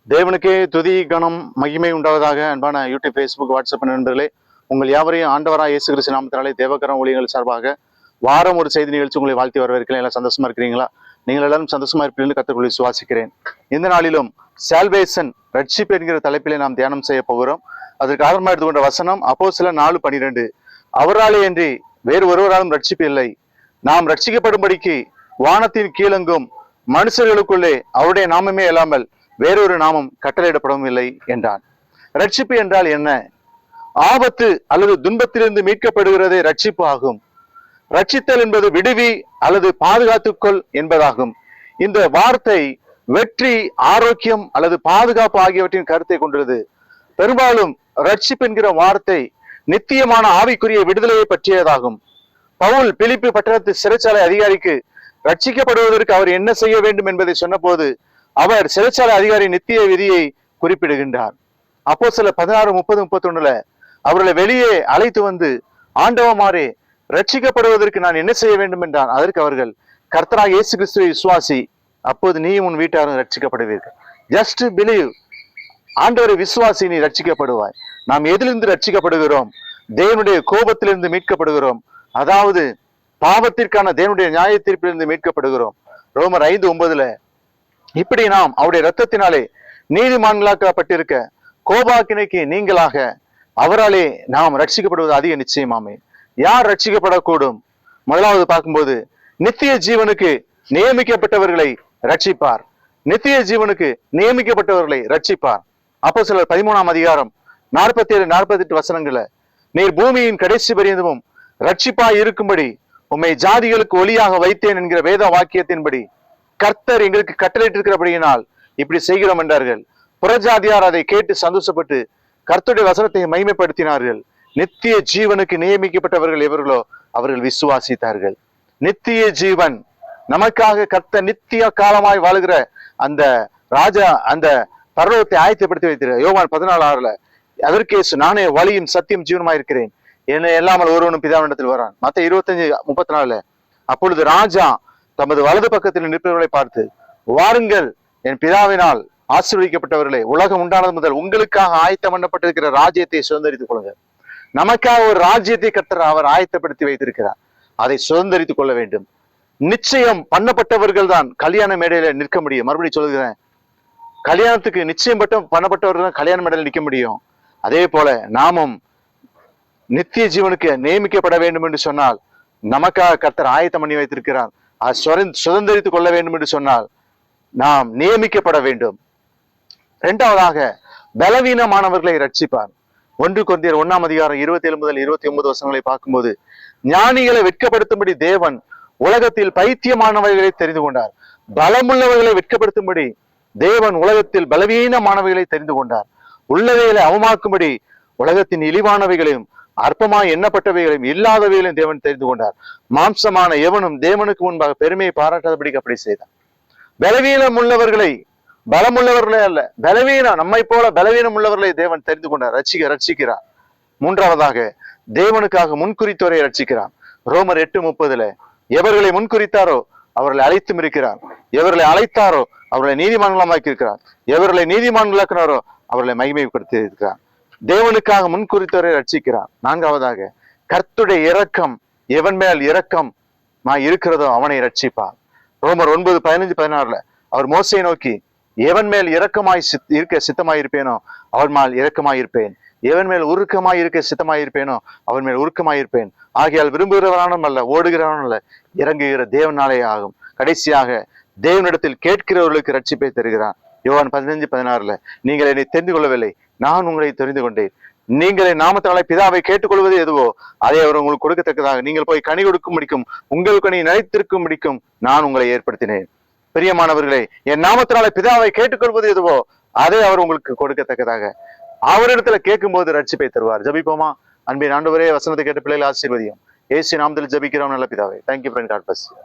தேவனுக்கே துதி கணம் மகிமை உண்டாவதாக. அன்பான யூடியூப், ஃபேஸ்புக், வாட்ஸ்அப் நண்பர்களே, உங்கள் யாவரையும் ஆண்டவராக இயேசு கிறிஸ்து நாமத்தினாலே தேவகரம் ஊழியர்கள் சார்பாக வாரம் ஒரு செய்தி நிகழ்ச்சி உங்களை வாழ்த்தி வரவேற்கிறேன். எல்லாம் சந்தோஷமா இருக்கிறீங்களா? நீங்கள் எல்லாரும் சந்தோஷமா இருப்பீர்கள் கர்த்தருக்குள்ளே சுவாசிக்கிறேன். இந்த நாளிலும் சால்வேஷன், ரட்சிப்பு என்கிற தலைப்பிலே நாம் தியானம் செய்ய போகிறோம். அதற்கு ஆரம்பமாக எடுத்துக்கொண்ட வசனம் அப்போஸ்தலர் 4:12. அவராலே அன்றி வேறு ஒருவராலும் ரட்சிப்பு இல்லை. நாம் ரட்சிக்கப்படும்படிக்கு வானத்தின் கீழெங்கும் மனுஷர்களுக்குள்ளே அவருடைய நாமமே இல்லாமல் வேறொரு நாமம் கட்டளையிடப்படவும் இல்லை என்றான். ரட்சிப்பு என்றால் என்ன? ஆபத்து அல்லது துன்பத்திலிருந்து மீட்கப்படுகிறதே ரட்சிப்பு ஆகும். ரட்சித்தல் என்பது விடுவி அல்லது பாதுகாத்துக்கொள் என்பதாகும். இந்த வார்த்தை வெற்றி, ஆரோக்கியம் அல்லது பாதுகாப்பு ஆகியவற்றின் கருத்தை கொண்டுள்ளது. பெரும்பாலும் ரட்சிப்பு என்கிற வார்த்தை நித்தியமான ஆவிக்குரிய விடுதலையை பற்றியதாகும். பவுல் பிலிப்பி பட்டணத்து சிறைச்சாலை அதிகாரிக்கு ரட்சிக்கப்படுவதற்கு அவர் என்ன செய்ய வேண்டும் என்பதை சொன்னபோது அவர் சிறைச்சாலை அதிகாரி நித்திய விதியை குறிப்பிடுகின்றார். அப்போஸ்தலர் 16:30-31 அவர்களை வெளியே அழைத்து வந்து, ஆண்டவமாரே, ரட்சிக்கப்படுவதற்கு நான் என்ன செய்ய வேண்டும் என்றான். அதற்கு அவர்கள், கர்த்தராகிய இயேசு கிறிஸ்துவை விசுவாசி, அப்போது நீயும் உன் வீட்டாரும் ரட்சிக்கப்படுவீர்கள். Just believe. ஆண்டவரை விசுவாசி, நீ ரட்சிக்கப்படுவாய். நாம் எதிலிருந்து ரட்சிக்கப்படுகிறோம்? தேவனுடைய கோபத்திலிருந்து மீட்கப்படுகிறோம். அதாவது பாவத்திற்கான தேவனுடைய நியாய தீர்ப்பிலிருந்து மீட்கப்படுகிறோம். ரோமர் 5:9 இப்படி நாம் அவருடைய இரத்தத்தினாலே நீதிமான்களாக்கப்பட்டிருக்க கோபாக்கினைக்கு நீங்களாக அவராலே நாம் ரட்சிக்கப்படுவது அதிக நிச்சயமாமே. யார் ரட்சிக்கப்படக்கூடும்? முதலாவது பார்க்கும்போது நித்திய ஜீவனுக்கு நியமிக்கப்பட்டவர்களை ரட்சிப்பார். நித்திய ஜீவனுக்கு நியமிக்கப்பட்டவர்களை ரட்சிப்பார். அப்போஸ்தலர் 13:47-48 வசனங்கள, நீர் பூமியின் கடைசி பரியந்தமும் ரட்சிப்பாய் இருக்கும்படி உம்மை ஜாதிகளுக்கு ஒளியாக வைத்தேன் என்கிற வேத வாக்கியத்தின்படி கர்த்தர் எங்களுக்கு கட்டளையிட்டிருக்கிறபடியினால் இப்படி செய்கிறோம் என்றார்கள். புறஜாதியார் அதை கேட்டு சந்தோஷப்பட்டு கர்த்தருடைய வசனத்தை மகிமைப்படுத்தினார்கள். நித்திய ஜீவனுக்கு நியமிக்கப்பட்டவர்கள் எவர்களோ அவர்கள் விசுவாசித்தார்கள். நித்திய ஜீவன் நமக்காக கர்த்தர் நித்திய காலமாய் வாழுகிற அந்த ராஜா அந்த பரலோகத்தை ஆயத்தப்படுத்தி வைத்திருக்கிறார். யோவான் 14:6 அதற்கு நானே வழியும் சத்தியம் ஜீவனுமாய் இருக்கிறேன், என்னை இல்லாமல் ஒருவனும் பிதாவினிடத்தில் வரான். மத்தேயு 25:34 அப்பொழுது ராஜா தமது வலது பக்கத்தில் நிற்பவர்களை பார்த்து, வாருங்கள் என் பிதாவினால் ஆசீர்வதிக்கப்பட்டவர்களே, உலகம் உண்டானது முதல் உங்களுக்காக ஆயத்தம் பண்ணப்பட்டிருக்கிற ராஜ்யத்தை சுதந்திரித்துக் கொள்ளுங்கள். நமக்காக ஒரு ராஜ்யத்தை கர்த்தர் அவர் ஆயத்தப்படுத்தி வைத்திருக்கிறார். அதை சுதந்திரித்துக் கொள்ள வேண்டும். நிச்சயம் பண்ணப்பட்டவர்கள் தான் கல்யாண மேடையில நிற்க முடியும். மறுபடியும் சொல்லுகிறேன், கல்யாணத்துக்கு நிச்சயம் பண்ணப்பட்டவர்கள் தான் கல்யாண மேடையில் நிற்க முடியும். அதே போல நாமும் நித்திய ஜீவனுக்கு நியமிக்கப்பட வேண்டும் என்று சொன்னால் நமக்காக கர்த்தர் ஆயத்தம் பண்ணி வைத்திருக்கிறார். சுதந்திரித்துக் கொள்ள வேண்டும் என்று சொன்னால் நாம் நியமிக்கப்பட வேண்டும். இரண்டாவதாக பலவீனமானவர்களை ரட்சிப்பார். 1 கொரிந்தியர் 1:27-29 வசனங்களை பார்க்கும்போது, ஞானிகளை வெட்கப்படுத்தும்படி தேவன் உலகத்தில் பைத்தியமானவர்களை தெரிந்து கொண்டார். பலமுள்ளவர்களை வெட்கப்படுத்தும்படி தேவன் உலகத்தில் பலவீனமானவைகளை தெரிந்து கொண்டார். உள்ளவைகளை அவமாக்கும்படி உலகத்தின் இழிவானவைகளையும் அற்பமாய் எண்ணப்பட்டவைகளையும் இல்லாதவைகளையும் தேவன் தெரிந்து கொண்டார். மாம்சமான எவனும் தேவனுக்கு முன்பாக பெருமையை பாராட்டாதபடிக்கு அப்படி செய்தார். பலவீனம் உள்ளவர்களை, பலமுள்ளவர்களே அல்ல, பலவீனம் நம்மை போல பலவீனம் உள்ளவர்களை தேவன் தெரிந்து கொண்டார், ரட்சிக்கிறார். மூன்றாவதாக தேவனுக்காக முன்குறித்தோரை ரட்சிக்கிறார். ரோமர் 8:30 எவர்களை முன்குறித்தாரோ அவர்களை அழைத்தும் இருக்கிறார், எவர்களை அழைத்தாரோ அவர்களை நீதிமான்களாக்கி இருக்கிறார், எவர்களை நீதிமான்களாக்கினாரோ அவர்களை மகிமைப்படுத்தி இருக்கிறார். தேவனுக்காக முன்குறித்தோரை ரட்சிக்கிறார். நான்காவதாக கர்த்தருடைய இரக்கம், எவன் மேல் இரக்கம் இருக்கிறதோ அவனை ரட்சிப்பார். ரோமர் 9:15-16 அவர் மோசையை நோக்கி, எவன் மேல் இரக்கமாய் இருக்க சித்தமாயிருப்பேனோ அவன் மேல் இரக்கமாயிருப்பேன், எவன் மேல் உருக்கமாய் இருக்க சித்தமாயிருப்பேனோ அவன் மேல் உருக்கமாயிருப்பேன். ஆகையால் விரும்புகிறவனானும் அல்ல, ஓடுகிறவனும் அல்ல, இறங்குகிற தேவனாலே ஆகும். கடைசியாக தேவனிடத்தில் கேட்கிறவர்களுக்கு ரட்சிப்பை தருகிறான். யோவான் 15:16 நீங்கள் என்னை தெரிந்து கொள்ளவில்லை, நான் உங்களை தெரிந்து கொண்டேன். நீங்கள் என் நாமத்தினாலே பிதாவை கேட்டுக்கொள்வது எதுவோ அதை அவர் உங்களுக்கு கொடுக்கத்தக்கதாக நீங்கள் போய் கனி கொடுக்கும் முடிக்கும், உங்கள் கனி நிலைத்திருக்கும் முடிக்கும் நான் உங்களை ஏற்படுத்தினேன். பிரியமானவர்களே, என் நாமத்தினாலே பிதாவை கேட்டுக்கொள்வது எதுவோ அதை அவர் உங்களுக்கு கொடுக்கத்தக்கதாக அவரிடத்துல கேட்கும் போது ரட்சிப்பை தருவார். ஜபிப்போமா? அன்பின் ஆண்டவரே, வசனத்தை கேட்ட பிள்ளைகள் ஆசீர்வதியும். இயேசு நாமத்தில் ஜபிக்கிறோம் நல்ல பிதாவே. Thank you friend. God bless you.